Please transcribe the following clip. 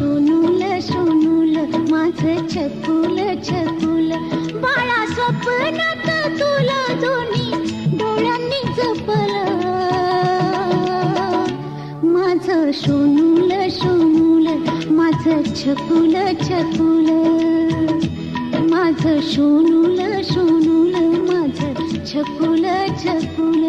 सोनूल सोनूल माझं छकुल छकुल बाळा स्वप्नात तुला दोन्ही डोळ्यांनी जपलं माझं सोनूल सोनूल माझं छकुल छकुल माझं सोनूल सोनूल माझं छकुल छकुल